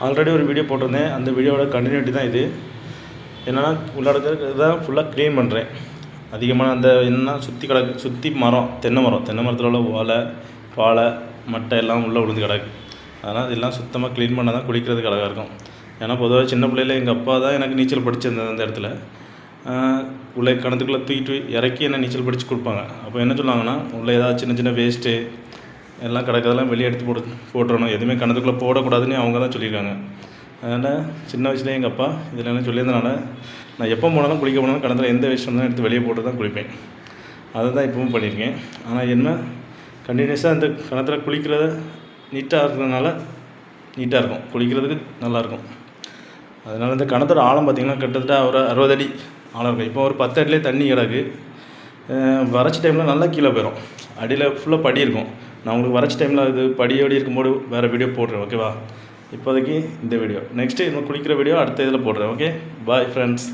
Already ஒரு video போட்டிருந்தேன். அந்த வீடியோவோட கண்டினியூட்டி தான் இது. என்னென்னா உள்ளார தான் ஃபுல்லாக க்ளீன் பண்ணுறேன். அதிகமான அந்த என்னென்னா சுற்றி மரம், தென்னை மரத்தில் உள்ள ஓலை, பாலை, மட்டை எல்லாம் உள்ளே விழுந்து கிடக்கு. அதனால் இதெல்லாம் சுத்தமாக க்ளீன் பண்ணால் தான் குளிக்கிறதுக்கு அழகாக இருக்கும். ஏன்னா பொதுவாக சின்ன பிள்ளையில் எங்கள் அப்பா தான் எனக்கு நீச்சல் படிச்சிருந்தது அந்த இடத்துல. உள்ளே கிணத்துக்குள்ளே தூக்கிட்டு இறக்கி என்ன நீச்சல் படித்து கொடுப்பாங்க. அப்போ என்ன சொல்லுவாங்கன்னா, உள்ளே ஏதாவது சின்ன சின்ன வேஸ்ட்டு எல்லாம் கிடக்கிறதெல்லாம் வெளியே எடுத்து போட்டுறணும், எதுவுமே கிணத்துக்குள்ளே போடக்கூடாதுன்னு அவங்க தான் சொல்லியிருக்காங்க. அதனால் சின்ன வயசுலேயே எங்கள் அப்பா இதில் என்ன சொல்லியிருந்தனால நான் எப்போ போனாலும் குளிக்க போனாலும் கிணத்துல எந்த வேஸ்ட் வந்தாலும் எடுத்து வெளியே போட்டு தான் குளிப்பேன். அதை தான் இப்பவும் பண்ணியிருக்கேன். ஆனால் என்ன கண்டினியூஸாக அந்த கிணத்துல குளிக்கிறது நீட்டாக இருக்கிறதுனால நீட்டாக இருக்கும், குளிக்கிறதுக்கு நல்லாயிருக்கும். அதனால் இந்த கிணத்தோட ஆழம் பார்த்திங்கன்னா கிட்டத்தட்ட ஒரு 60 அடி ஆழம் இருக்கும். இப்போ ஒரு 10 அடியிலே தண்ணி கிடக்கு. வறட்சி டைமில் நல்லா கீழே போயிடும். அடியில் ஃபுல்லாக படி இருக்கும். நான் உங்களுக்கு வறட்சி டைமில் அது படியோடி இருக்கும்போது வேறு வீடியோ போடுறேன், ஓகேவா? இப்போதைக்கு இந்த வீடியோ, நெக்ஸ்ட்டு இன்னும் குளிக்கிற வீடியோ அடுத்த இதில் போடுறேன். Okay, bye friends.